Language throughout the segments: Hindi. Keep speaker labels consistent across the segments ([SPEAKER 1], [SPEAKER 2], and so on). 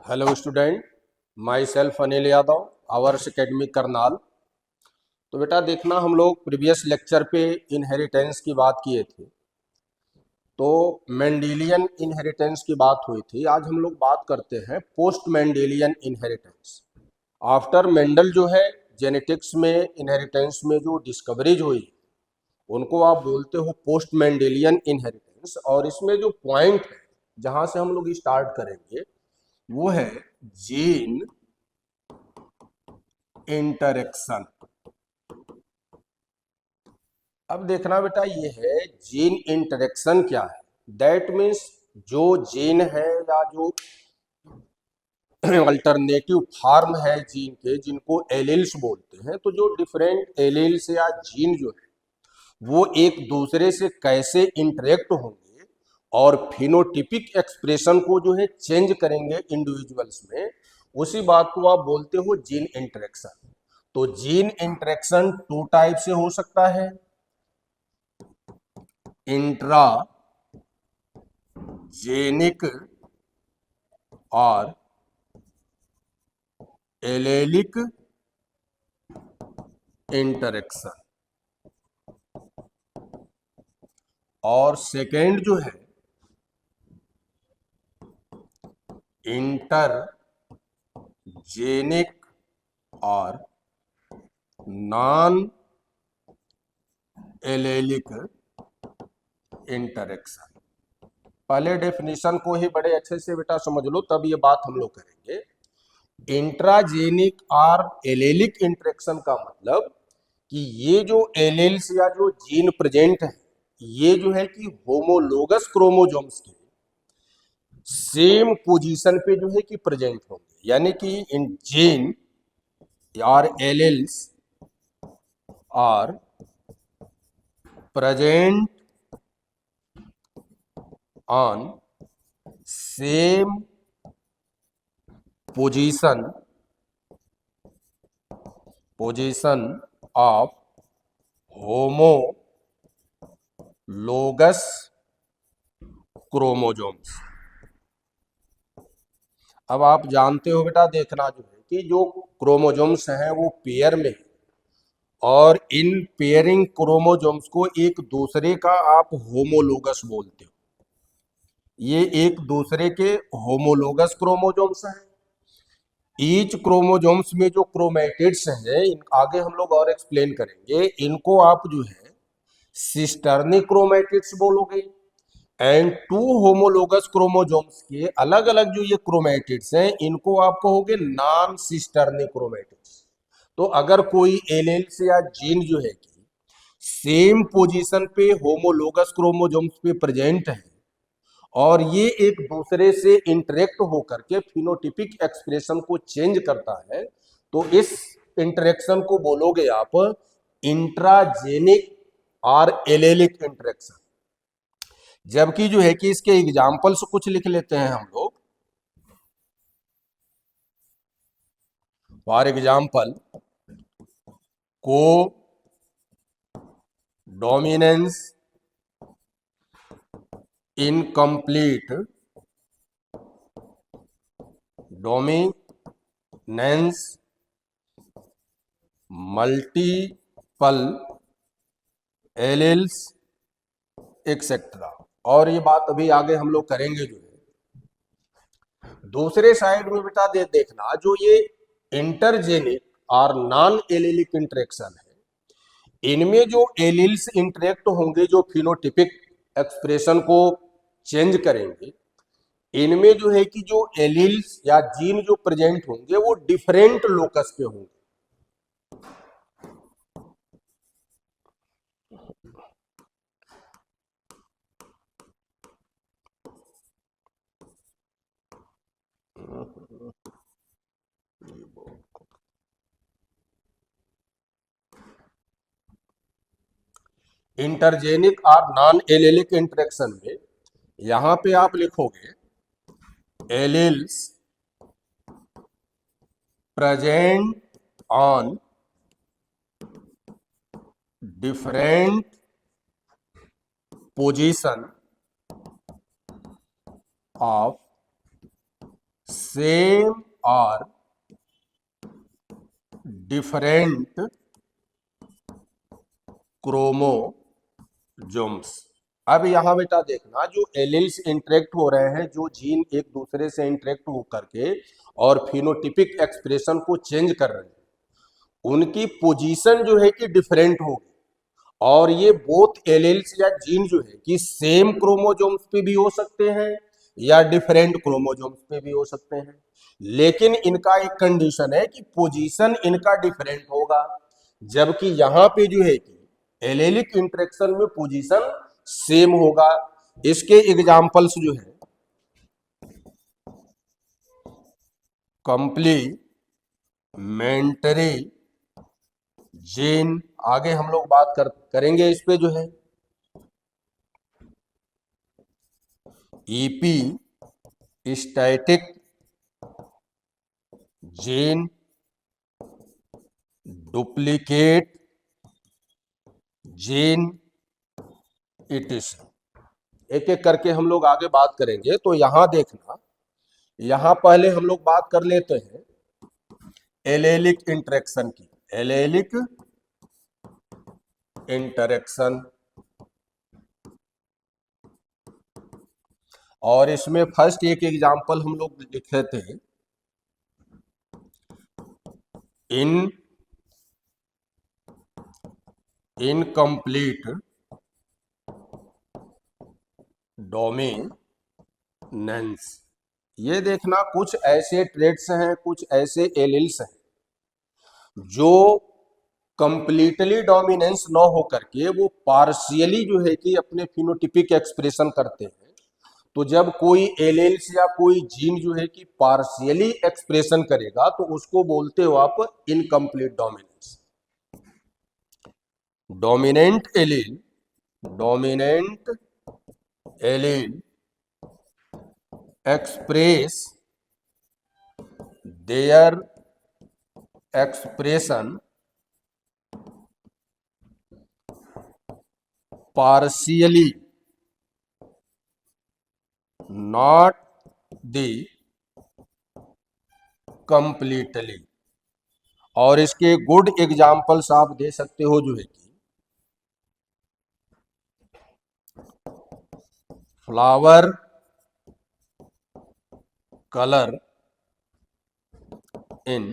[SPEAKER 1] Hello student, my self Anil Yadav, hours academy Karnal. तो बेटा देखना, हम लोग प्रीवियस लेक्चर पे इनहेरिटेंस की बात किए थे। तो मेंडेलियन इनहेरिटेंस की बात हुई थी। आज हम लोग बात करते हैं post Mendelian inheritance. After Mendel जो है जेनेटिक्स में इनहेरिटेंस में जो डिस्कवरीज हुई उनको आप बोलते हो पोस्ट मेंडेलियन इनहेरिटेंस। और इसमें जो पॉइंट है जहां से हम लोग स्टार्ट करेंगे वो है जीन इंटरेक्शन। अब देखना बेटा, ये है जीन इंटरेक्शन क्या है। दैट मीन्स जो जीन है या जो अल्टरनेटिव फॉर्म है जीन के, जिनको एलील्स बोलते हैं, तो जो डिफरेंट एलील्स या जीन जो है वो एक दूसरे से कैसे इंटरेक्ट होंगे और फिनोटिपिक एक्सप्रेशन को जो है चेंज करेंगे इंडिविजुअल्स में, उसी बात को आप बोलते हो जीन इंटरेक्शन। तो जीन इंटरेक्शन टू टाइप से हो सकता है, इंट्रा जेनिक और एलेलिक इंटरेक्शन। और सेकेंड जो है इंटर जेनिक और नॉन एलेलिक इंटरेक्शन। पहले डेफिनेशन को ही बड़े अच्छे से बेटा समझ लो, तब ये बात हम लोग करेंगे। इंट्राजेनिक और एलेलिक इंटरेक्शन का मतलब कि ये जो एलेल्स या जो जीन प्रेजेंट है, ये जो है कि होमोलोगस क्रोमोजोम्स के सेम पोजीशन पे जो है कि प्रेजेंट होंगे, यानी कि इन जीन और alleles are present on same position of homologous chromosomes. अब आप जानते हो बेटा, देखना जो है कि जो क्रोमोजोम्स हैं वो पेयर में, और इन पेयरिंग क्रोमोजोम्स को एक दूसरे का आप होमोलोगस बोलते हो। ये एक दूसरे के होमोलोगस क्रोमोजोम्स हैं। ईच क्रोमोजोम्स में जो क्रोमेटिड्स हैं, आगे हम लोग और एक्सप्लेन करेंगे, इनको आप जो है सिस्टर्नी क्रोमेटिड्स बोलोगे। एंड टू होमोलोगस क्रोमोजोम्स के अलग अलग जो ये क्रोमेटिड्स हैं, इनको आप कहोगे नॉन सिस्टर्नी क्रोमेटिड्स। तो अगर कोई एलेल्स या जीन जो है कि सेम पोजीशन पे होमोलोगस क्रोमोजोम्स पे प्रेजेंट है और ये एक दूसरे से इंटरेक्ट होकर के फिनोटिपिक एक्सप्रेशन को चेंज करता है, तो इस इंटरेक्शन को बोलोगे आप इंट्राजेनिक और एलेलिक इंटरेक्शन। जबकि जो है कि इसके एग्जाम्पल्स कुछ लिख लेते हैं हम लोग। फॉर एग्जाम्पल, को dominance, incomplete dominance, multiple alleles etcetera. और ये बात अभी आगे हम लोग करेंगे। जो है दूसरे साइड में बेटा देखना, जो ये इंटरजेनिक और नॉन एलिलिक इंटरेक्शन है, इनमें जो एलिल्स इंटरेक्ट होंगे जो फिनोटिपिक एक्सप्रेशन को चेंज करेंगे, इनमें जो है कि जो एलिल्स या जीन जो प्रेजेंट होंगे वो डिफरेंट लोकस पे होंगे। इंटरजेनिक और नॉन एलिलिक इंटरेक्शन में यहां पे आप लिखोगे alleles present on different position of same और डिफरेंट क्रोमोजोम्स। अब यहां बेटा देखना, जो एलील्स इंटरेक्ट हो रहे हैं, जो जीन एक दूसरे से इंटरेक्ट हो करके और फिनोटिपिक एक्सप्रेशन को चेंज कर रहे हैं, उनकी पोजीशन जो है कि डिफरेंट होगी। और ये बोथ एलील्स या जीन जो है कि सेम क्रोमोजोम्स पे भी हो सकते हैं या डिफरेंट क्रोमोजोम्स पे भी हो सकते हैं, लेकिन इनका एक कंडीशन है कि पोजीशन इनका डिफरेंट होगा। जबकि यहां पे जो है कि एलेलिक इंटरेक्शन में पोजीशन सेम होगा। इसके एग्जांपल्स जो है कंप्लीमेंट्री जीन, आगे हम लोग बात करेंगे इस पे जो है epistatic gene, duplicate gene, इटिशन। एक एक करके हम लोग आगे बात करेंगे। तो यहां देखना, यहां पहले हम लोग बात कर लेते हैं एलेलिक इंटरेक्शन की। एलेलिक इंटरेक्शन, और इसमें फर्स्ट एक एग्जांपल हम लोग लिख लेते हैं, इनकम्प्लीट डोमिनेंस। ये देखना, कुछ ऐसे ट्रेड्स हैं, कुछ ऐसे एलिल्स हैं जो कंप्लीटली डोमिनेंस न हो करके वो पार्शियली जो है कि अपने फिनोटिपिक एक्सप्रेशन करते हैं। तो जब कोई एलिल्स या कोई जीन जो है कि पार्शियली एक्सप्रेशन करेगा तो उसको बोलते हो आप incomplete dominance. Dominant allele express their expression partially, not the completely. और इसके गुड एग्जाम्पल्स आप दे सकते हो जो है कि फ्लावर कलर इन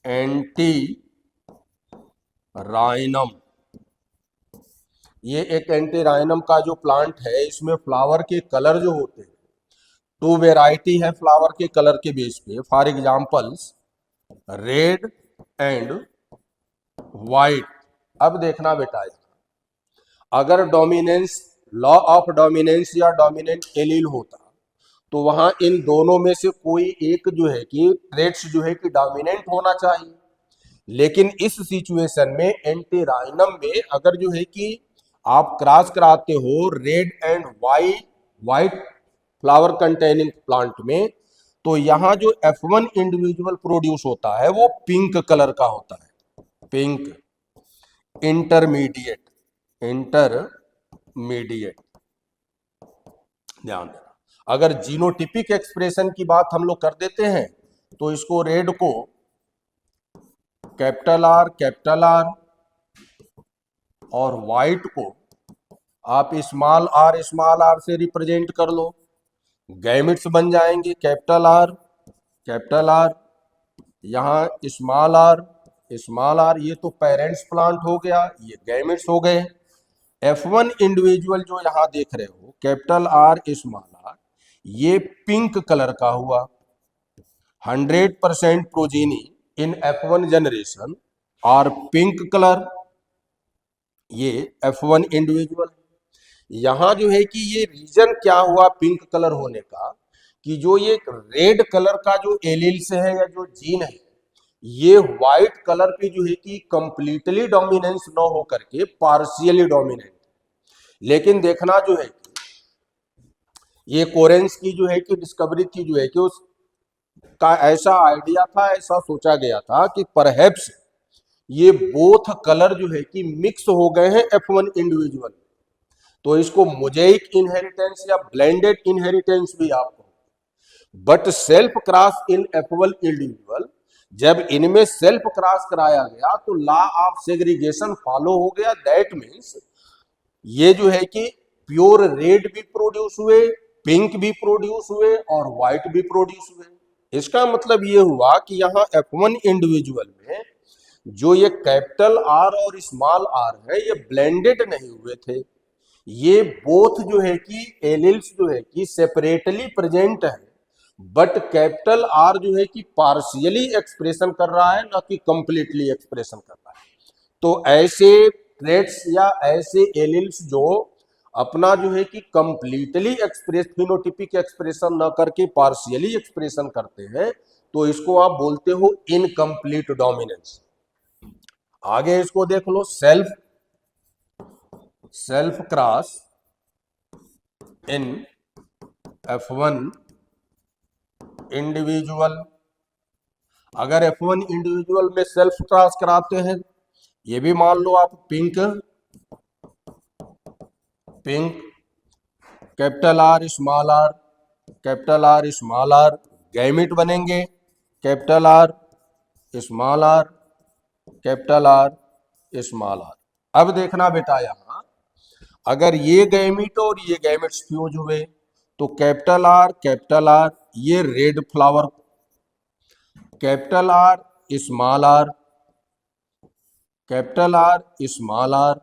[SPEAKER 1] एंटी राइनम। ये एक एंटी राइनम का जो प्लांट है, इसमें फ्लावर के कलर जो होते हैं, टू वेराइटी है फ्लावर के कलर के बेस पे। For examples red and white. अब देखना बेटा, अगर डोमिनेंस, लॉ ऑफ डोमिनेंस या डोमिनेंट एलील होता तो वहां इन दोनों में से कोई एक जो है कि ट्रेट्स जो है कि डोमिनेंट होना चाहिए। लेकिन इस सिचुएशन में एंटीराइनम में अगर जो है कि आप क्रॉस कराते हो red and white flower containing plant में, तो यहां जो F1 इंडिविजुअल प्रोड्यूस होता है वो पिंक कलर का होता है, पिंक इंटरमीडिएट। ध्यान देना, अगर जीनोटिपिक एक्सप्रेशन की बात हम लोग कर देते हैं तो इसको रेड को कैपिटल आर और वाइट को आप स्मॉल आर से रिप्रेजेंट कर लो। गैमेट्स बन जाएंगे कैपिटल आर, यहाँ स्मॉल आर, ये तो पेरेंट्स प्लांट हो गया, ये गैमेट्स हो गए। F1 इंडिविजुअल जो यहां देख रहे हो कैपिटल आर स्मॉल आर, ये पिंक कलर का हुआ। 100% प्रोजीनी इन F1 जनरेशन और पिंक कलर, ये F1 इंडिविजुअल। यहां जो है कि ये रीजन क्या हुआ पिंक कलर होने का, कि जो ये रेड कलर का जो एलील्स है या जो जीन है, ये व्हाइट कलर पे जो है कि कंप्लीटली डोमिनेंस न हो करके पार्शियली डोमिनेंट। लेकिन देखना जो है ये कोरेंस की जो है कि डिस्कवरी थी जो है कि उसका ऐसा आइडिया था, ऐसा सोचा गया था कि परहैप्स ये बोथ कलर जो है कि मिक्स हो गए हैं F1 इंडिविजुअल। तो इसको मोजेइक इनहेरिटेंस या ब्लेंडेड इनहेरिटेंस भी आप but self cross in F1 individual, जब इनमें सेल्फ क्रॉस कराया गया तो लॉ ऑफ सेग्रीगेशन फॉलो हो गया। दैट मीन्स ये जो है कि प्योर रेड भी प्रोड्यूस हुए, पिंक भी प्रोड्यूस हुए और व्हाइट भी प्रोड्यूस हुए। इसका मतलब ये हुआ कि यहाँ F1 इंडिविजुअल में जो ये कैपिटल आर और स्मॉल आर है ये ब्लेंडेड नहीं हुए थे, ये बोथ जो है कि एलिल्स जो है कि सेपरेटली प्रेजेंट है, बट कैपिटल आर जो है कि पार्शियली एक्सप्रेशन कर रहा है, ना कि कंप्लीटली एक्सप्रेशन कर रहा है। तो ऐसे ट्रेट्स या ऐसे एलिल्स जो अपना जो है कि कंप्लीटली एक्सप्रेस फिनोटिपिक एक्सप्रेशन न करके पार्शियली एक्सप्रेशन करते हैं, तो इसको आप बोलते हो इनकम्प्लीट डोमिनेंस। आगे इसको देख लो, self cross in F1 individual. अगर F1 इंडिविजुअल में सेल्फ क्रॉस कराते हैं, ये भी मान लो आप pink capital R small R, capital R small R, gamete बनेंगे capital R small R, capital R small R. अब देखना बेटा, यहां अगर ये गैमिट और ये गैमिट्स फ्यूज हुए तो कैपिटल आर ये red flower, capital R small R, capital R small R,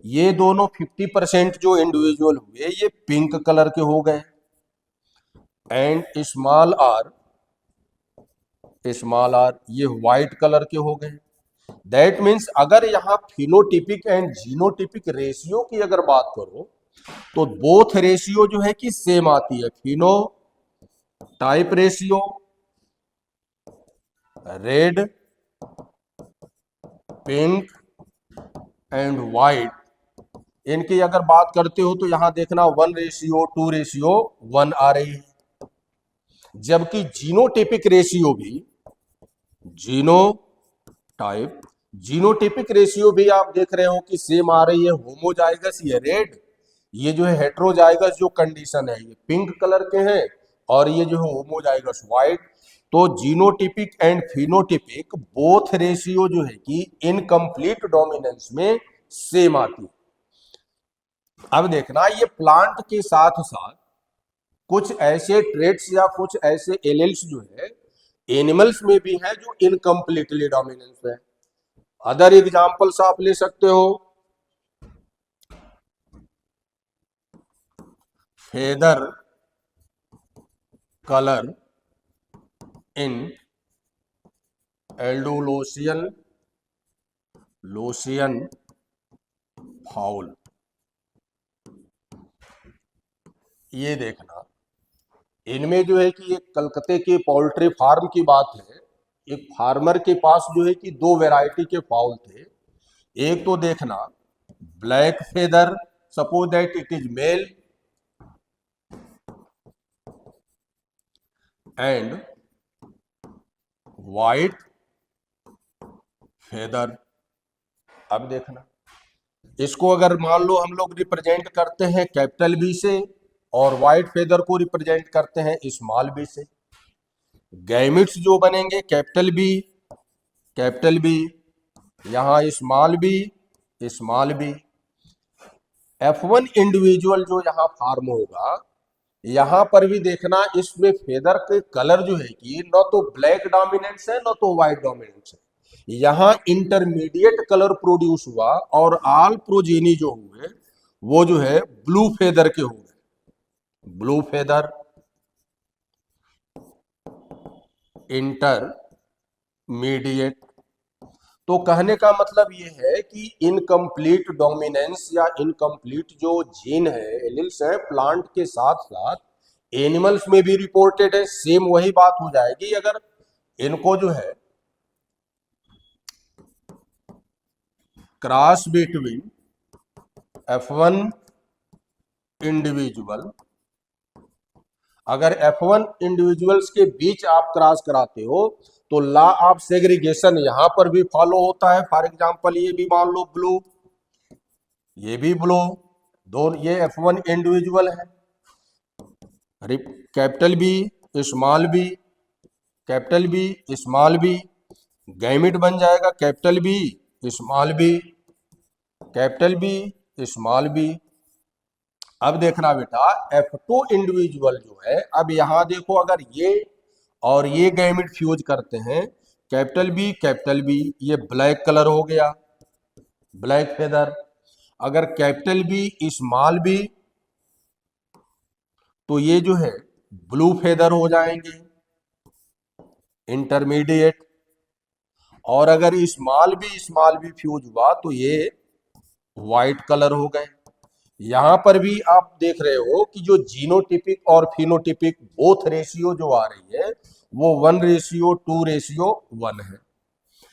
[SPEAKER 1] ये दोनों 50% जो इंडिविजुअल हुए ये पिंक कलर के हो गए, एंड स्मॉल आर ये व्हाइट कलर के हो गए। दैट मीन्स अगर यहाँ फिनोटिपिक एंड जीनोटिपिक रेशियो की अगर बात करो तो बोथ रेशियो जो है कि सेम आती है। Fino type ratio red, pink and white, इनकी अगर बात करते हो तो यहां देखना 1:2:1 आ रही है, जबकि जीनोटिपिक रेशियो भी जीनोटिपिक रेशियो भी आप देख रहे हो कि सेम आ रही है। होमोजाइगस ये रेड, ये जो है हेट्रोजाइगस जो कंडीशन है ये पिंक कलर के हैं, और ये जो है होमोजाइगस व्हाइट। तो genotypic and phenotypic both ratio जो है कि इनकम्प्लीट डोमिनेंस में सेम आती है। अब देखना, ये प्लांट के साथ साथ कुछ ऐसे ट्रेट्स या कुछ ऐसे एलिल्स जो है एनिमल्स में भी हैं जो इनकम्प्लीटली डोमिनेंस है। अदर एग्जांपल्स आप ले सकते हो, फेदर कलर इन एल्डोलोसियन फाउल। ये देखना, इनमें जो है कि एक कलकत्ते के पोल्ट्री फार्म की बात है। एक फार्मर के पास जो है कि दो वैरायटी के फाउल थे। एक तो देखना black feather, suppose that it is male, and white feather. अब देखना, इसको अगर मान लो हम लोग रिप्रेजेंट करते हैं कैपिटल बी से और व्हाइट फेदर को रिप्रेजेंट करते हैं स्मॉल बी से। गैमिट्स जो बनेंगे कैपिटल बी, यहां स्मॉल बी। F1 इंडिविजुअल जो यहां फॉर्म होगा, यहां पर भी देखना इसमें फेदर के कलर जो है कि न तो ब्लैक डोमिनेंस है न तो व्हाइट डोमिनेंस है, यहां इंटरमीडिएट कलर प्रोड्यूस हुआ और ऑल प्रोजेनी जो हुए वो जो है ब्लू फेदर के हो गए। Blue feather intermediate. तो कहने का मतलब ये है कि इनकम्प्लीट डोमिनेंस या इनकम्प्लीट जो जीन है एलिल्स है प्लांट के साथ साथ एनिमल्स में भी रिपोर्टेड है। सेम वही बात हो जाएगी अगर इनको जो है क्रॉस बिटवीन F1 इंडिविजुअल, अगर F1 इंडिविजुअल्स के बीच आप क्रॉस कराते हो तो लॉ ऑफ सेग्रीगेशन यहां पर भी फॉलो होता है। फॉर एग्जांपल ये भी मान लो ब्लू, ये भी ब्लू, दोनों ये F1 इंडिविजुअल है, capital B small B, capital B, small B, gamete बन जाएगा capital B, small B, capital B, small B. अब देखना बेटा F2 इंडिविजुअल जो है, अब यहां देखो अगर ये और ये गैमिट फ्यूज करते हैं, कैपिटल बी, ये ब्लैक कलर हो गया, ब्लैक फेदर। अगर कैपिटल बी स्मॉल बी तो ये जो है ब्लू फेदर हो जाएंगे, इंटरमीडिएट। और अगर स्मॉल बी फ्यूज हुआ तो ये व्हाइट कलर हो गए। यहां पर भी आप देख रहे हो कि जो जीनोटिपिक और फिनोटिपिक बोथ रेशियो जो आ रही है वो 1:2:1 है।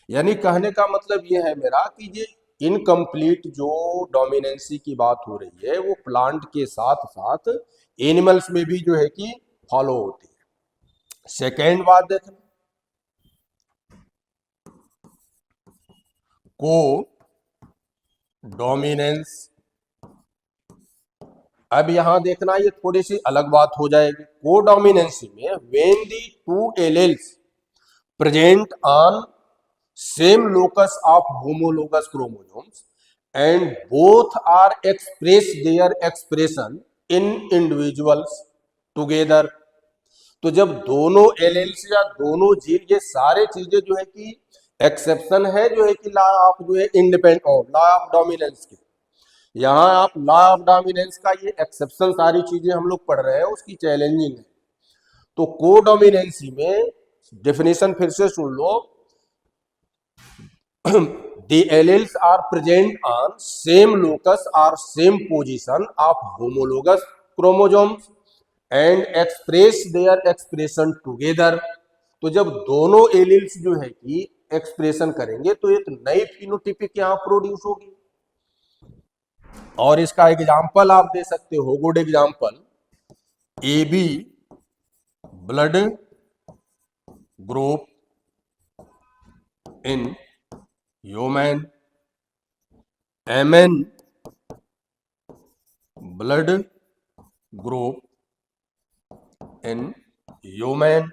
[SPEAKER 1] यानी कहने का मतलब ये है मेरा कि ये इनकम्प्लीट जो डोमिनेंसी की बात हो रही है वो प्लांट के साथ साथ एनिमल्स में भी जो है कि फॉलो होती है। सेकेंड बात देखना, को डोमिनेंस। अब यहां देखना ये थोड़ी सी अलग बात हो जाएगी। को डोमिनेंसी में when the two alleles present on same locus of homologous chromosomes and both are express their expression in individuals together. तो जब दोनों एलेल्स या दोनों जीन, ये सारे चीजें जो है कि एक्सेप्शन है जो है कि लॉ ऑफ जो है independent of law of dominance के। यहाँ आप लॉ ऑफ डोमिनेंस का ये एक्सेप्शन सारी चीजें हम लोग पढ़ रहे हैं, उसकी चैलेंजिंग है। तो को डोमिनेंसी में डेफिनेशन फिर से सुन लो, the alleles are present on same locus or same position of homologous chromosomes and express their expression together। तो जब दोनों एलिल्स जो है कि एक्सप्रेशन करेंगे तो एक नई फिनोटिपिक यहां प्रोड्यूस होगी। और इसका एग्जांपल आप दे सकते हो, good example, AB blood group in human, MN blood group in human.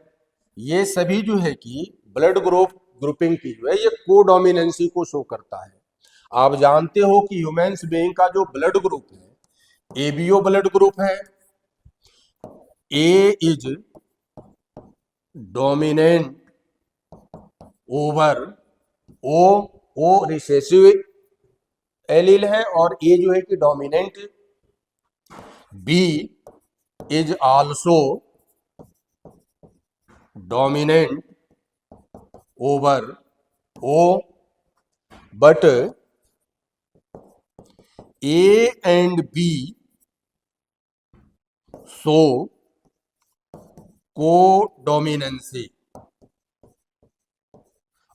[SPEAKER 1] ये सभी जो है कि ब्लड ग्रुपिंग की जो है ये कोडोमिनेंसी को शो करता है। आप जानते हो कि ह्यूमन्स बीइंग का जो ब्लड ग्रुप है एबीओ ब्लड ग्रुप है। A is dominant over O, O recessive allele है, और ए जो है कि dominant. B is also dominant over O, but A and B show codominance.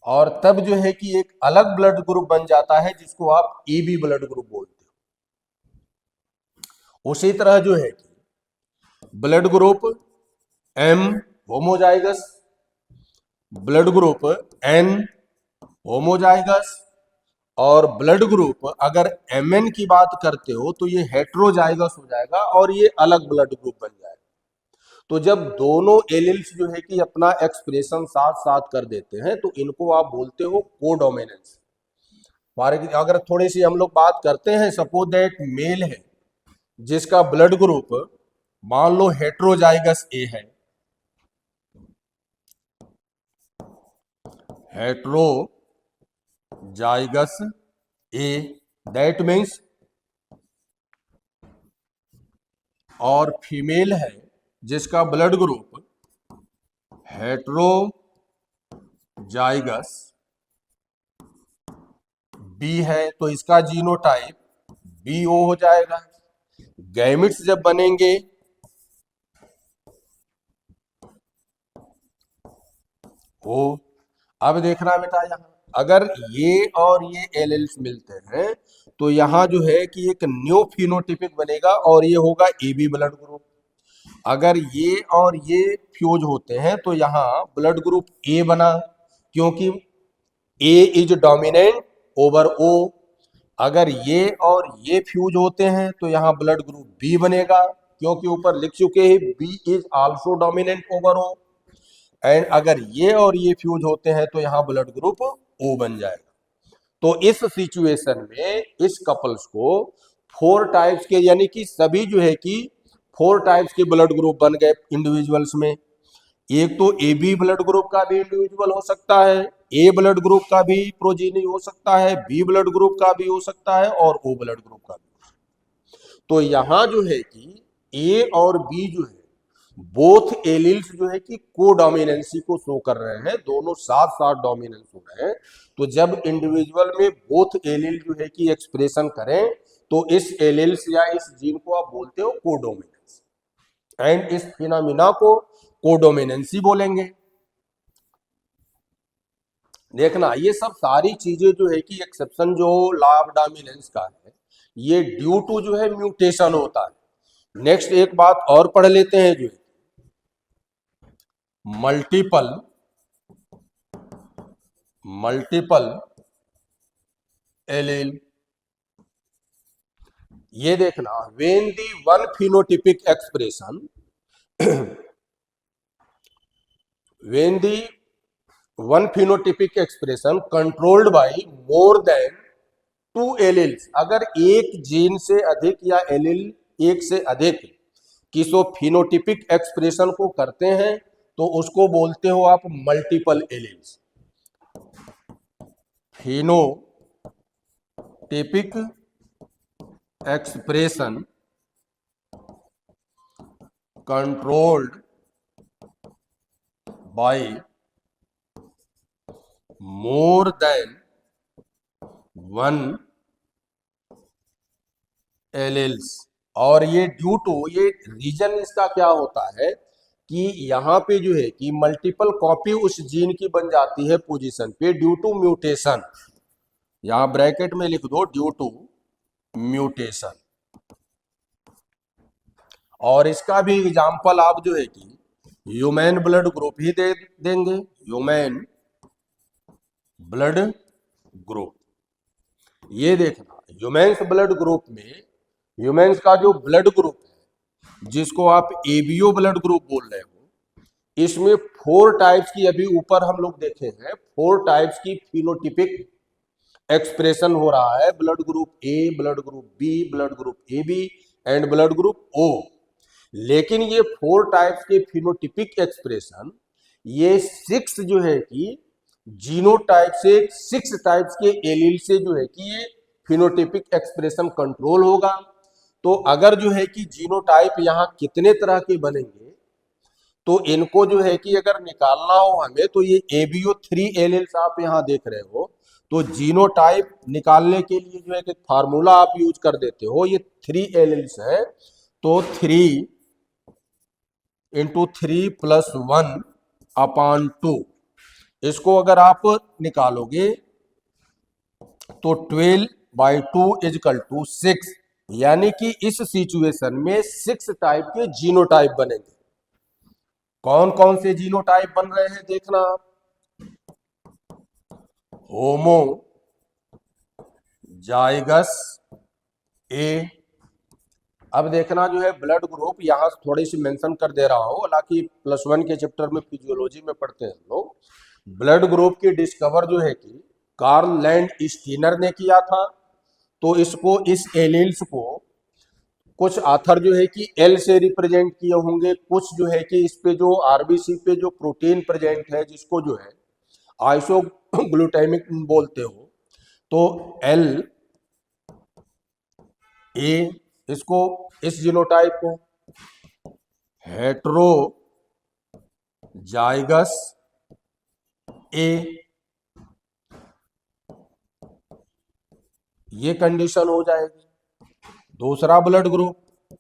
[SPEAKER 1] और तब जो है कि एक अलग ब्लड ग्रुप बन जाता है जिसको आप ईबी ब्लड ग्रुप बोलते हो। उसी तरह जो है कि blood group M homozygous, blood group N homozygous, और ब्लड ग्रुप अगर एमएन की बात करते हो तो ये हेट्रोजाइगस हो जाएगा और ये अलग ब्लड ग्रुप बन जाएगा। तो जब दोनों एलिल्स जो है कि अपना एक्सप्रेशन साथ साथ कर देते हैं तो इनको आप बोलते हो कोडोमिनेंस। अगर थोड़ी सी हम लोग बात करते हैं, सपोज दैट मेल है जिसका ब्लड ग्रुप मान लो हेट्रोजाइगस ए है, हेट्रोजाइगस ए, दैट मीन्स, और फीमेल है जिसका ब्लड ग्रुप हेट्रोजाइगस बी है, तो इसका जीनोटाइप BO हो जाएगा। गैमिट्स जब बनेंगे हो। अब देखना बेटा यहां अगर ये और ये एलिल्स मिलते हैं तो यहां जो है कि एक न्यू फिनोटिपिक बनेगा और ये होगा AB ब्लड ग्रुप। अगर ये और ये फ्यूज होते हैं तो यहाँ ब्लड ग्रुप ए बना, क्योंकि ए इज डोमिनेंट ओवर ओ। अगर ये और ये फ्यूज होते हैं तो यहाँ ब्लड ग्रुप बी बनेगा, क्योंकि ऊपर लिख चुके हैं B is also dominant over O, and अगर ये और ये फ्यूज होते हैं तो यहाँ ब्लड ग्रुप ओ बन जाएगा। तो इस सिचुएशन में इस कपल्स को 4 टाइप्स के, यानी कि सभी जो है कि 4 टाइप्स के ब्लड ग्रुप बन गए इंडिविजुअल्स में। एक तो ए बी ब्लड ग्रुप का भी इंडिविजुअल हो सकता है, ए ब्लड ग्रुप का भी प्रोजीनी हो सकता है, बी ब्लड ग्रुप का भी हो सकता है और ओ ब्लड ग्रुप का भी। तो यहां जो है कि ए और बी जो है बोथ एलिल्स जो है कि कोडोमिनेंसी को शो कर रहे हैं, दोनों साथ साथ डोमिनेंस हो रहे हैं। तो जब इंडिविजुअल में बोथ एलिल जो है कि एक्सप्रेशन करें तो इस एलिल्स या इस जीन को आप बोलते हो कोडोमिनेंस, एंड इस फिनोमिना को कोडोमिनेंसी बोलेंगे। देखना ये सब सारी चीजें जो है कि एक्सेप्शन जो लॉ ऑफ डोमिनेंस का है, ये ड्यू टू जो है म्यूटेशन होता है। नेक्स्ट एक बात और पढ़ लेते हैं, जो मल्टीपल मल्टीपल एलील। ये देखना, when the one phenotypic expression when the one phenotypic expression controlled by more than 2 alleles, अगर एक जीन से अधिक या एलील एक से अधिक किसी फिनोटिपिक एक्सप्रेशन को करते हैं तो उसको बोलते हो आप multiple alleles. Phenotypic expression controlled by more than 1 alleles. और ये ड्यू टू, ये रीजन इसका क्या होता है कि यहाँ पे जो है कि मल्टीपल कॉपी उस जीन की बन जाती है पोजीशन पे ड्यू टू म्यूटेशन। यहां ब्रैकेट में लिख दो ड्यू टू म्यूटेशन। और इसका भी एग्जांपल आप जो है कि ह्यूमन ब्लड ग्रुप ही दे देंगे, ह्यूमन ब्लड ग्रुप। ये देखना, ह्यूमन्स ब्लड ग्रुप में ह्यूमन्स का जो ब्लड ग्रुप है जिसको आप एबीओ ब्लड ग्रुप बोल रहे हो, इसमें 4 टाइप्स की, अभी ऊपर हम लोग देखे हैं 4 टाइप्स की फिनोटिपिक एक्सप्रेशन हो रहा है। Blood group A, blood group B, blood group A B and blood group O. लेकिन ये 4 टाइप्स के फिनोटिपिक एक्सप्रेशन, ये 6 जो है कि जीनोटाइप से, 6 टाइप्स के एलील से जो है कि ये फिनोटिपिक एक्सप्रेशन कंट्रोल होगा। तो अगर जो है कि जीनोटाइप यहाँ कितने तरह के बनेंगे, तो इनको जो है कि अगर निकालना हो हमें तो ये एबीओ 3 एलील्स आप यहाँ देख रहे हो, तो जीनोटाइप निकालने के लिए जो है कि फार्मूला आप यूज कर देते हो, ये 3 एलील्स है तो 3 इंटू 3 प्लस 1 अपॉन 2, इसको अगर आप निकालोगे तो 12/2 इजकल टू 6, यानी कि इस सिचुएशन में 6 टाइप के जीनोटाइप बनेंगे। कौन कौन से जीनोटाइप बन रहे हैं देखना, होमो जाइगस ए। अब देखना जो है ब्लड ग्रुप यहां थोड़ी सी मेंशन कर दे रहा हूं, हालांकि +1 के चैप्टर में फिजियोलॉजी में पढ़ते हैं लोग। ब्लड ग्रुप की डिस्कवर जो है कि कार्ल लैंड स्टीनर ने किया था। तो इसको, इस एलील्स को कुछ आथर जो है कि एल से रिप्रेजेंट किए होंगे, कुछ जो है कि इस पे जो आरबीसी पे जो प्रोटीन प्रेजेंट है जिसको जो है आइसोग्लूटामिक बोलते हो, तो एल ए, इसको, इस जीनोटाइप को हेट्रो जाइगस ए, ये कंडीशन हो जाएगी। दूसरा blood group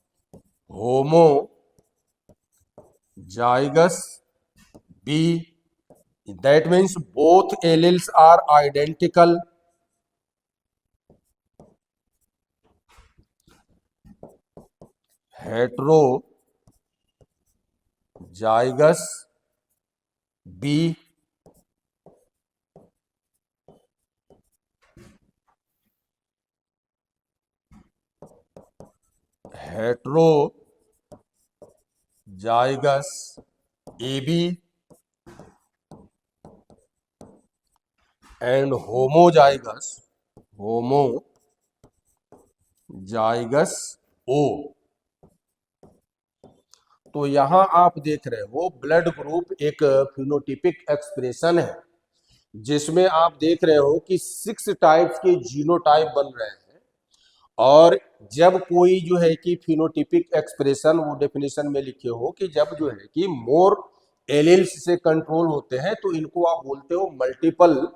[SPEAKER 1] homozygous B, that means both alleles are identical. Heterozygous B, heterozygous AB and homozygous O। तो यहां आप देख रहे हो ब्लड ग्रुप एक फिनोटिपिक एक्सप्रेशन है जिसमें आप देख रहे हो कि 6 टाइप्स के जीनोटाइप बन रहे हैं। और जब कोई जो है कि फिनोटिपिक एक्सप्रेशन, वो डेफिनेशन में लिखे हो कि जब जो है कि मोर एलील्स से कंट्रोल होते हैं तो इनको आप बोलते हो मल्टीपल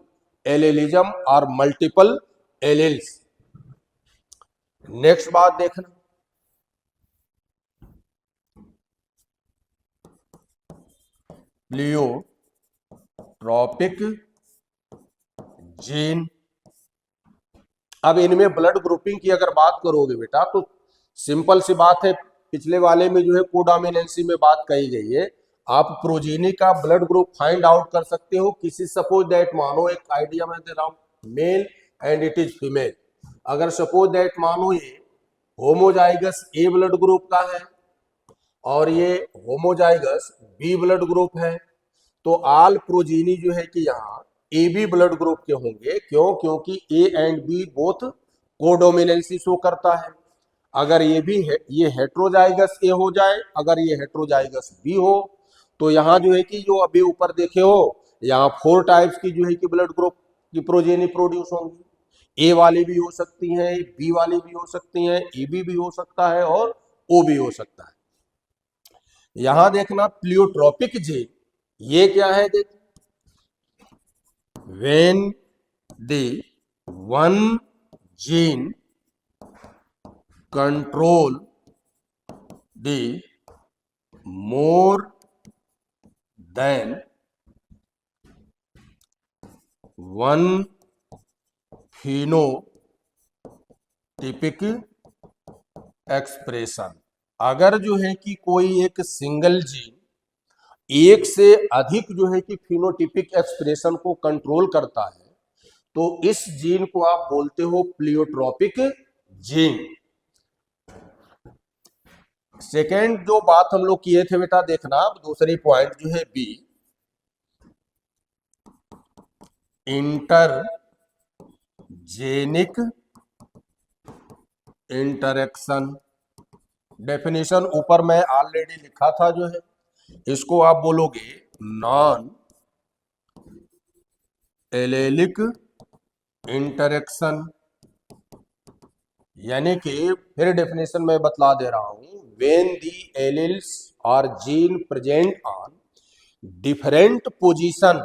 [SPEAKER 1] एलेलिज्म और मल्टीपल एलील्स। नेक्स्ट बात देखना, प्लियोट्रॉपिक जीन। अब इनमें ब्लड ग्रुपिंग की अगर बात करोगे बेटा तो सिंपल सी बात है, पिछले वाले में जो है कोडोमिनेंसी में बात कही गई है। आप प्रोजीनी का ब्लड ग्रुप फाइंड आउट कर सकते हो किसी, सपोज दैट मानो एक आइडिया मैं दे रहा हूं, male and it is female. अगर सपोज दैट मानो ये होमोजाइगस ए ब्लड ग्रुप का है और ये होमोजाइगस बी ब्लड ग्रुप है, तो आल प्रोजीनी जो है कि यहाँ ए बी ब्लड ग्रुप के होंगे। क्यों? क्योंकि A and B both codominance show करता है। अगर ये भी है, ये हेट्रोजाइगस ए हो जाए, अगर ये हेट्रोजाइगस बी हो, तो यहाँ जो है कि जो अभी ऊपर देखे हो यहाँ 4 टाइप्स की जो है कि ब्लड ग्रुप की प्रोजेनी प्रोड्यूस होंगी। ए वाली भी हो सकती हैं, बी वाली भी हो सकती हैं, ए बी भी हो सकता है और ओ भी हो सकता है। यहां देखना प्लियोट्रोपिक जीन, ये क्या है? देख, when the one gene control the more than one phenotypic expression. अगर जो है कि कोई एक सिंगल जीन एक से अधिक जो है कि फिनोटिपिक एक्सप्रेशन को कंट्रोल करता है तो इस जीन को आप बोलते हो प्लियोट्रोपिक जीन। सेकेंड जो बात हम लोग किए थे बेटा, देखना अब दूसरी पॉइंट जो है बी, इंटरजेनिक इंटरेक्शन। डेफिनेशन ऊपर मैं ऑलरेडी लिखा था जो है, इसको आप बोलोगे नॉन एलेलिक इंटरेक्शन। यानी कि फिर डेफिनेशन में बतला दे रहा हूं, when the alleles are gene present on different position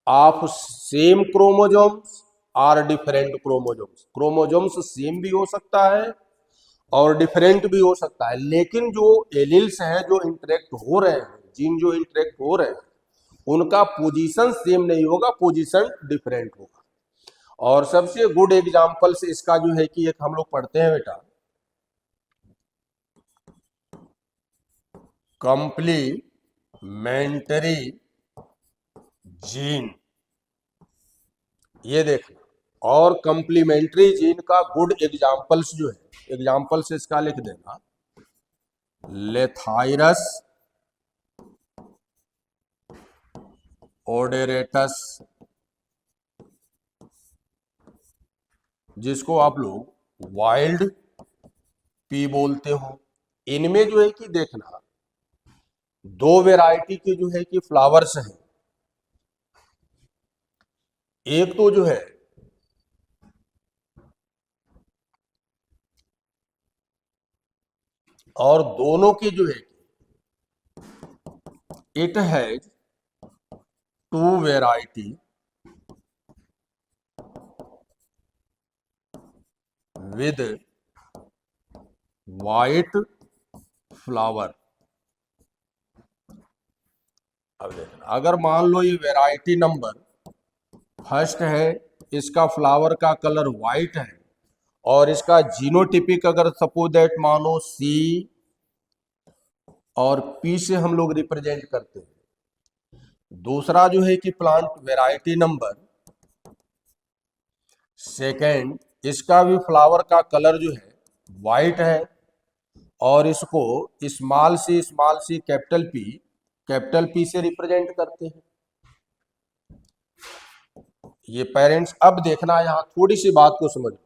[SPEAKER 1] of same chromosomes are different chromosomes. Chromosomes same भी हो सकता है और डिफरेंट भी हो सकता है, लेकिन जो एलील्स हैं जो इंटरेक्ट हो रहे हैं, जीन जो इंटरेक्ट हो रहे हैं, उनका पोजीशन सेम नहीं होगा, पोजीशन डिफरेंट होगा। और सबसे गुड एग्जांपल से इसका जो है कि एक हम लोग पढ़ते हैं बेटा, कंप्लीमेंट्री जीन। ये देखना, और कंप्लीमेंट्री जीन का गुड एग्जांपल्स जो है, एग्जांपल्स इसका लिख देना, लेथाइरस ओडेरेटस, जिसको आप लोग वाइल्ड पी बोलते हो। इनमें जो है कि देखना 2 वैरायटी के जो है कि फ्लावर्स हैं। एक तो जो है और दोनों की जो है it has 2 variety with white flower. अब देखना, अगर मान लो ये वैरायटी नंबर फर्स्ट है, इसका फ्लावर का कलर व्हाइट है और इसका जीनोटिपिक अगर सपोज दैट मानो सी और पी से हम लोग रिप्रेजेंट करते हैं। दूसरा जो है कि प्लांट वैरायटी नंबर सेकेंड, इसका भी फ्लावर का कलर जो है व्हाइट है और इसको स्मॉल सी कैपिटल पी से रिप्रेजेंट करते हैं। ये पेरेंट्स, अब देखना यहां थोड़ी सी बात को समझो।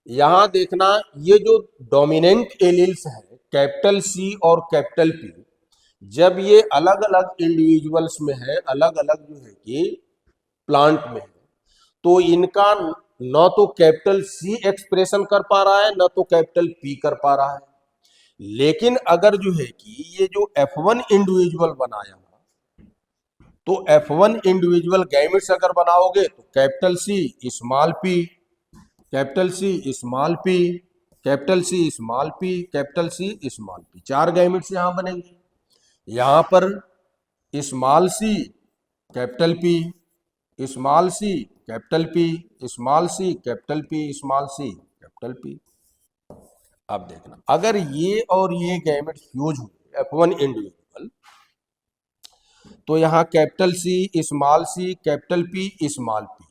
[SPEAKER 1] यहां देखना, ये जो डोमिनेंट एलील्स है कैपिटल सी और कैपिटल पी, जब ये अलग अलग इंडिविजुअल्स में है, अलग अलग जो है कि प्लांट में है, तो इनका न तो कैपिटल सी एक्सप्रेशन कर पा रहा है, न तो कैपिटल पी कर पा रहा है। लेकिन अगर जो है कि ये जो F1 इंडिविजुअल बनाया, तो F1 इंडिविजुअल गैमेट्स अगर बनाओगे तो capital C small P, capital C small P, capital C small P, capital C small P, 4 gametes यहां बनेंगे। यहां पर small C capital P, small C capital P, small C capital P, small C capital P. अब देखना, अगर ये और ये गैमेट फ्यूज हुए F1 इंडिविजुअल, तो यहां capital C capital P small P,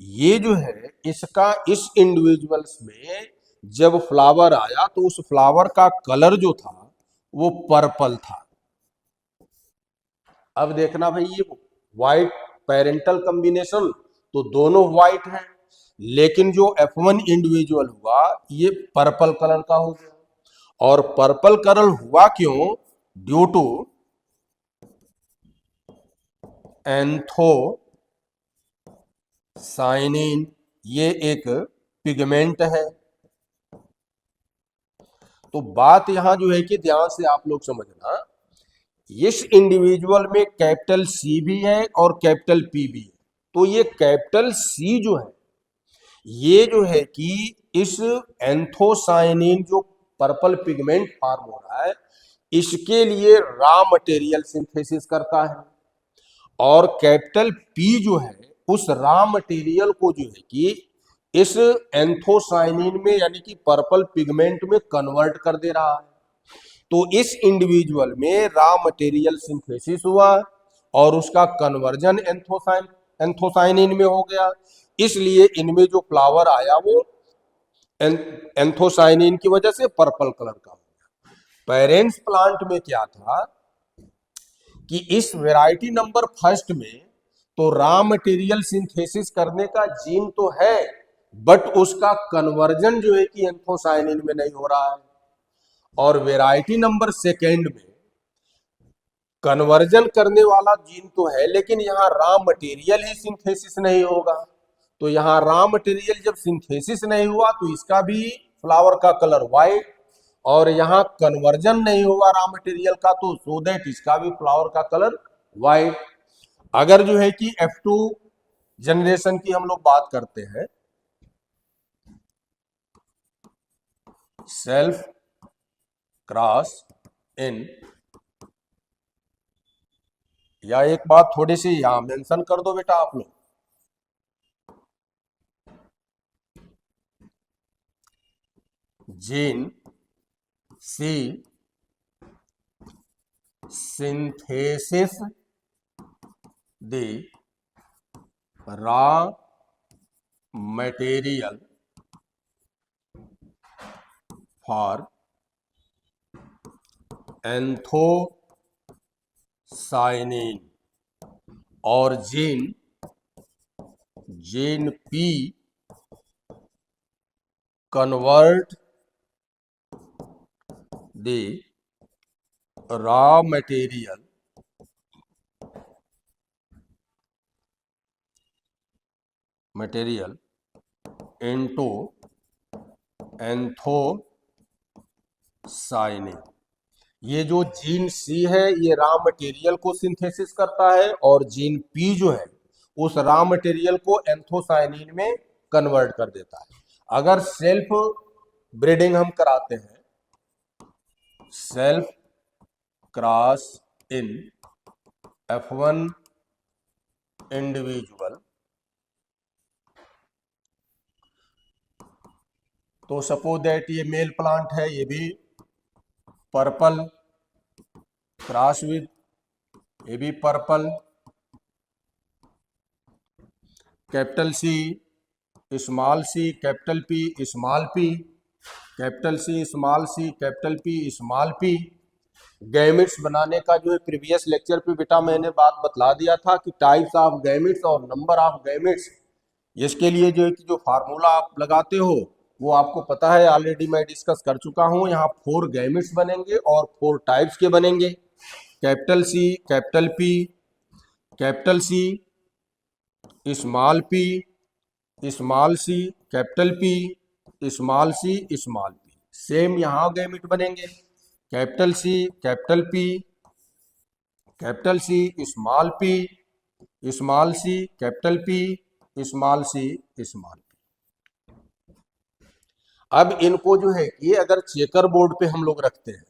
[SPEAKER 1] ये जो है इसका इस इंडिविजुअल्स में जब फ्लावर आया तो उस फ्लावर का कलर जो था वो पर्पल था। अब देखना भाई, ये व्हाइट पेरेंटल कॉम्बिनेशन तो दोनों व्हाइट हैं, लेकिन जो F1 इंडिविजुअल हुआ ये पर्पल कलर का हो गया। और पर्पल कलर हुआ क्यों? ड्यू टू एंथोसाइनिन, ये एक पिगमेंट है। तो बात यहां जो है कि ध्यान से आप लोग समझना, इस इंडिविजुअल में कैपिटल सी भी है और कैपिटल पी भी है। तो ये कैपिटल सी जो है, ये जो है कि इस एंथोसाइनिन जो पर्पल पिगमेंट फॉर्म हो रहा है, इसके लिए रॉ मटेरियल सिंथेसिस करता है। और कैपिटल पी जो है उस रॉ मटेरियल को जो है कि इस एंथोसाइनिन में यानी कि पर्पल पिगमेंट में कन्वर्ट कर दे रहा है। तो इस इंडिविजुअल में रॉ मटेरियल सिंथेसिस हुआ और उसका कन्वर्जन एंथोसाइनिन में हो गया, इसलिए इनमें जो फ्लावर आया वो एंथोसाइनिन की वजह से पर्पल कलर का हो गया। पेरेंट्स प्लांट में क्या था कि इस वेराइटी नंबर फर्स्ट में तो रॉ मटेरियल सिंथेसिस करने का जीन तो है, बट उसका कन्वर्जन जो है कि एंथोसाइनिन में नहीं हो रहा है। और वेराइटी नंबर सेकेंड में कन्वर्जन करने वाला जीन तो है, लेकिन यहाँ रॉ मटेरियल ही सिंथेसिस नहीं होगा। तो यहाँ रॉ मटेरियल जब सिंथेसिस नहीं हुआ तो इसका भी फ्लावर का कलर व्हाइट, और यहाँ कन्वर्जन नहीं हुआ रॉ मटेरियल का, तो सो दैट इसका भी फ्लावर का कलर व्हाइट। अगर जो है कि F2 जनरेशन की हम लोग बात करते हैं, सेल्फ क्रॉस इन, या एक बात थोड़ी सी यहां मेंशन कर दो बेटा आप लोग, gene C synthesis the raw material for anthocyanin, और gene P convert the raw material into anthocyanin. ये जो जीन सी है ये रॉ मटेरियल को सिंथेसिस करता है, और जीन पी जो है उस रॉ मटेरियल को एंथोसाइनिन में कन्वर्ट कर देता है। अगर सेल्फ ब्रीडिंग हम कराते हैं, self cross in F1 individual, तो सपोज दैट ये मेल प्लांट है, ये भी पर्पल क्रॉस विद, ये भी purple, capital C small C, capital P small P, capital C small C capital P small P. Gametes बनाने का जो है प्रीवियस लेक्चर पे बेटा मैंने बात बतला दिया था कि टाइप्स ऑफ गैमिट्स और नंबर ऑफ गैमिट्स, इसके लिए जो है कि जो फार्मूला आप लगाते हो वो आपको पता है, ऑलरेडी मैं डिस्कस कर चुका हूँ। यहाँ 4 गैमिट्स बनेंगे और 4 टाइप्स के बनेंगे। Capital C capital P capital C small P small C capital P small C small P. Same यहाँ गैमिट बनेंगे। Capital C capital P capital C small P small C capital P small C small P. अब इनको जो है कि अगर चेकर बोर्ड पे हम लोग रखते हैं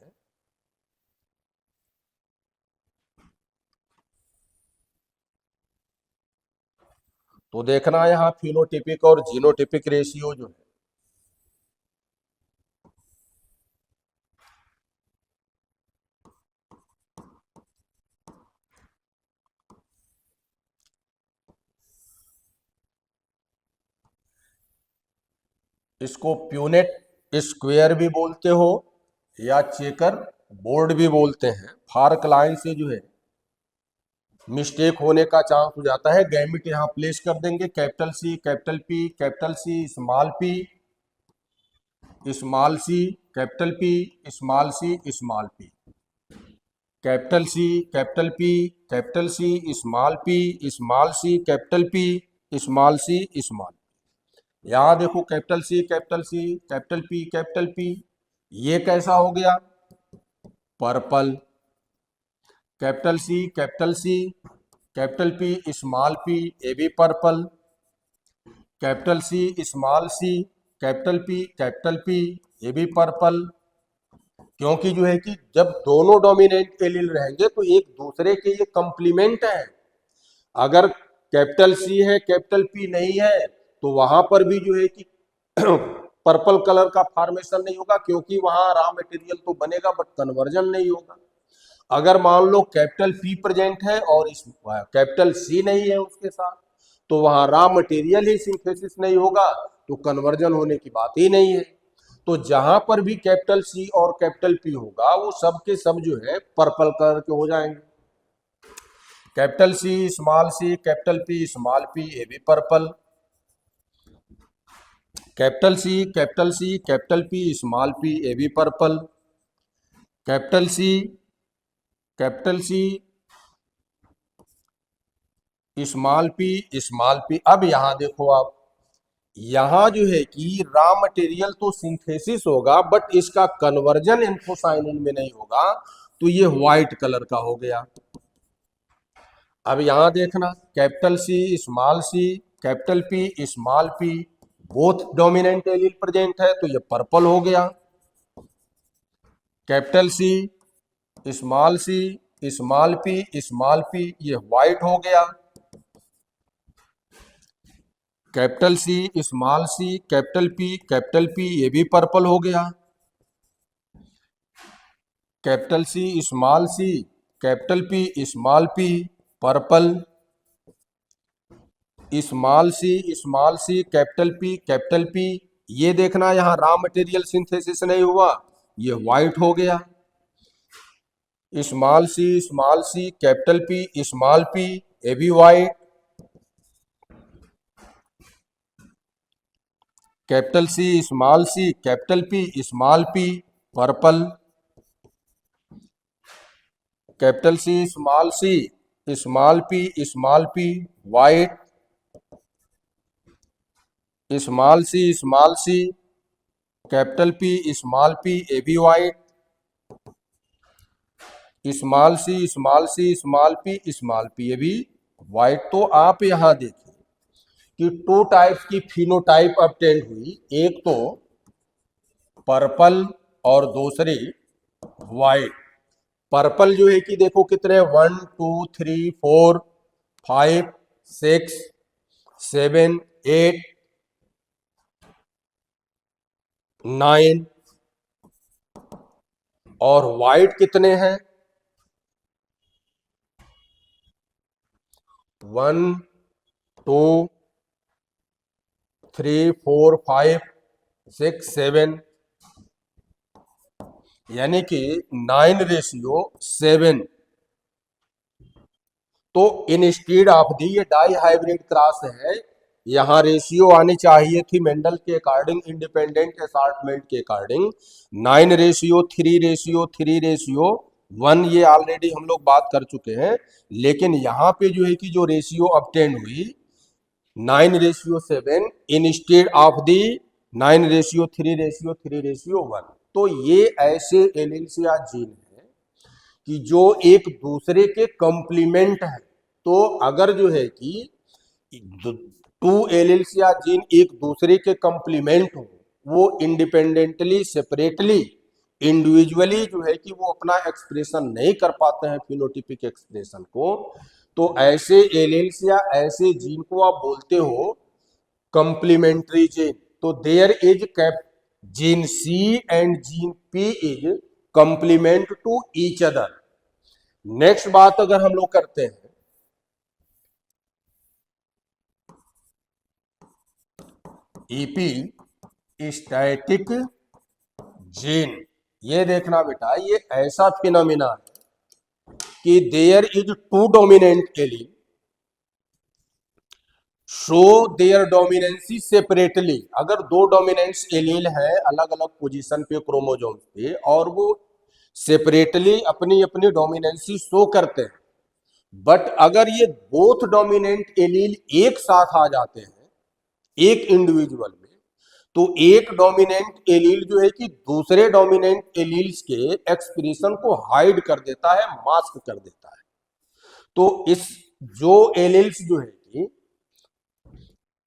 [SPEAKER 1] तो देखना यहाँ फिनोटिपिक और जीनोटिपिक रेशियो जो है इसको प्यूनेट स्क्वायर भी बोलते हो या चेकर बोर्ड भी बोलते हैं। फार्क लाइन से जो है मिस्टेक होने का चांस हो जाता है। गैमिट यहाँ प्लेस कर देंगे, capital C capital P capital C small P small C capital P small C small P. Capital C capital P capital C small P small C capital P small C small. यहाँ देखो capital C capital C capital P, ये कैसा हो गया? Purple. Capital C capital P small P, ये भी purple. Capital C capital P ये भी पर्पल। क्योंकि जो है कि जब दोनों डोमिनेंट एलील रहेंगे तो एक दूसरे के ये कंप्लीमेंट है। अगर कैपिटल सी है कैपिटल पी नहीं है तो वहां पर भी जो है कि पर्पल कलर का फॉर्मेशन नहीं होगा, क्योंकि वहां रॉ मटेरियल तो बनेगा बट कन्वर्जन नहीं होगा। अगर मान लो कैपिटल पी प्रेजेंट है और इस कैपिटल सी नहीं है उसके साथ, तो वहां रॉ मटेरियल ही सिंथेसिस नहीं होगा, तो कन्वर्जन होने की बात ही नहीं है। तो जहां पर भी कैपिटल सी और कैपिटल पी होगा वो सब के सब जो है पर्पल कलर के हो जाएंगे। कैपिटल सी कैपिटल पी ये भी purple. Capital C capital P ये भी purple. Capital C small P. अब यहां देखो आप, यहां जो है कि रॉ मटेरियल तो सिंथेसिस होगा बट इसका कन्वर्जन एंथोसायनिन में नहीं होगा, तो ये व्हाइट कलर का हो गया। अब यहां देखना capital C capital P small P, both dominant allele present है तो ये पर्पल हो गया। कैपिटल सी स्मॉल पी ये व्हाइट हो गया। कैपिटल सी कैपिटल पी ये भी पर्पल हो गया। Capital C capital P small P purple. Small C capital P ये देखना यहाँ रॉ मटेरियल सिंथेसिस नहीं हुआ, ये व्हाइट हो गया। Small C capital P small P ये भी white. Capital C capital P small P purple. Capital C small P white. Small C capital P ये भी व्हाइट। स्मॉल पी ये भी व्हाइट। तो आप यहां देखिए कि 2 टाइप्स की फिनोटाइप ऑब्टेन हुई, एक तो पर्पल और दूसरी व्हाइट। पर्पल जो है कि देखो कितने 1 2 3 4 5 6 7 8 9 और व्हाइट कितने हैं 1 2 3 4 5 6 7 यानी कि 9:7। तो इंस्टीड ऑफ दी, ये डाई हाइब्रिड क्रॉस है, यहाँ रेशियो आनी चाहिए थी मेंडल के अकॉर्डिंग, इंडिपेंडेंट असॉर्टमेंट के अकॉर्डिंग 9:3:3:1। ये ऑलरेडी हम लोग बात कर चुके हैं। लेकिन यहाँ पे जो है कि जो रेशियो ऑब्टेन हुई 9:7 इंस्टेड ऑफ दी 9:3:3:1। तो ये ऐसे एलील्स या जीन है कि जो एक दूसरे के कंप्लीमेंट है। तो अगर जो है कि टू एलील्स या जीन एक दूसरे के कंप्लीमेंट हो, वो इंडिपेंडेंटली सेपरेटली इंडिविजुअली जो है कि वो अपना एक्सप्रेशन नहीं कर पाते हैं फिनोटिपिक एक्सप्रेशन को, तो ऐसे एलील्स या ऐसे जीन को आप बोलते हो कंप्लीमेंट्री जीन। तो there is cap gene C and gene P is complement to each other. Next बात अगर हम लोग करते हैं ईपी स्टैटिक जीन, ये देखना बेटा, ये ऐसा फिनोमिना है कि there is two dominant allele show their dominancy separately. अगर दो डोमिनेंट्स एलील है अलग अलग पोजीशन पे क्रोमोजोम पे, और वो सेपरेटली अपनी अपनी डोमिनेंसी शो करते हैं, बट अगर ये बोथ डोमिनेंट एलील एक साथ आ जाते हैं एक इंडिविजुअल में, तो एक डोमिनेंट एलील जो है कि दूसरे डोमिनेंट एलील्स के एक्सप्रेशन को हाइड कर देता है, मास्क कर देता है। तो इस जो एलील्स जो है कि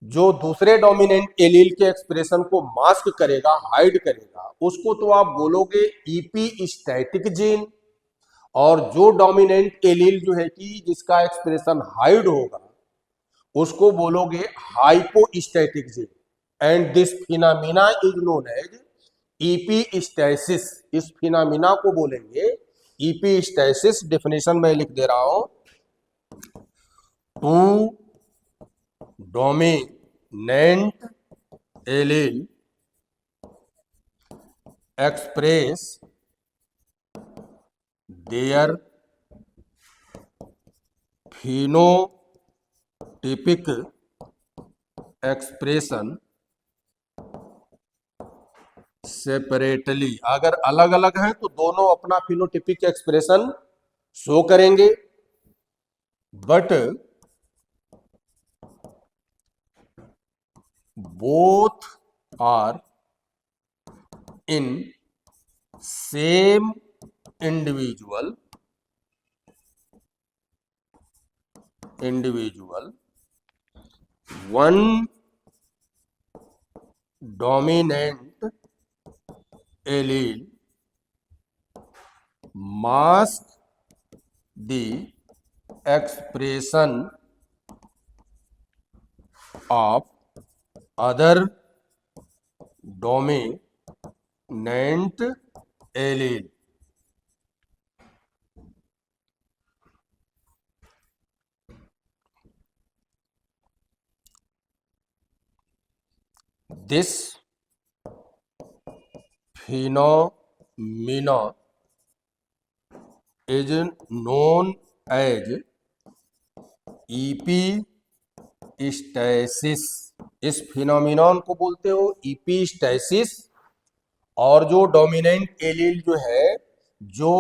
[SPEAKER 1] जो दूसरे डोमिनेंट एलील के एक्सप्रेशन को मास्क करेगा, हाइड करेगा, उसको तो आप बोलोगे ईपी स्टैटिक जीन। और जो डोमिनेंट एलील जो है कि जिसका एक्सप्रेशन हाइड होगा, उसको बोलोगे hypostatic gene. And this phenomena is known as epistasis. इस फिनोमिना को बोलेंगे ईपीस्टैसिस। डेफिनेशन में लिख दे रहा हूं, two dominant allele express their phenotypic expression separately। अगर अलग अलग हैं तो दोनों अपना फिनोटिपिक एक्सप्रेशन शो करेंगे, but both are in same individual one dominant allele mask the expression of other dominant allele। This phenomenon is known as epistasis। इस फिनोमिनन को बोलते हो epistasis। और जो डोमिनेंट एलील जो है, जो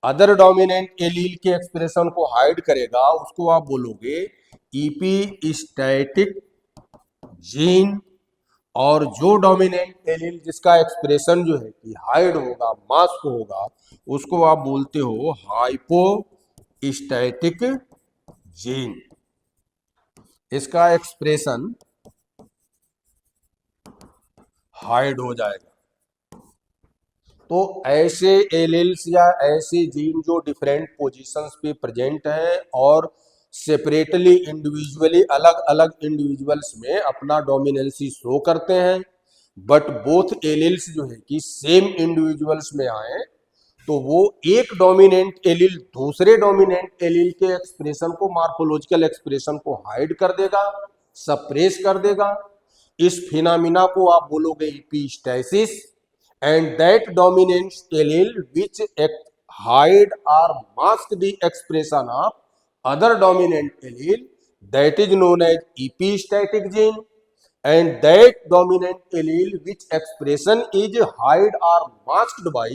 [SPEAKER 1] अदर डोमिनेंट एलील के एक्सप्रेशन को हाइड करेगा, उसको आप बोलोगे epistatic जीन। और जो डोमिनेंट एलील जिसका एक्सप्रेशन जो है कि हाइड होगा, मास्क होगा, उसको आप बोलते हो हाइपोस्टैटिक जीन। इसका एक्सप्रेशन हाइड हो जाएगा। तो ऐसे एलील्स या ऐसे जीन जो डिफरेंट पोजीशंस पे प्रेजेंट हैं और सेपरेटली इंडिविजुअली अलग अलग इंडिविजुअल्स में अपना डोमिनेंसी शो करते हैं, बट बोथ एलील्स जो है कि सेम इंडिविजुअल्स में आए, तो वो एक डोमिनेंट एलील दूसरे डोमिनेंट एलील के एक्सप्रेशन को, मॉर्फोलॉजिकल एक्सप्रेशन को हाइड कर देगा, सप्रेस कर देगा। इस फिनोमिना को आप बोलोगे एपिस्टैसिस। and that dominant allele which hide or mask the expression of other dominant allele, that is known as epistatic gene, and that dominant allele which expression is hide or masked by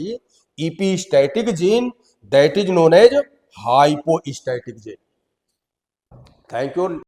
[SPEAKER 1] epistatic gene, that is known as hypostatic gene. Thank you.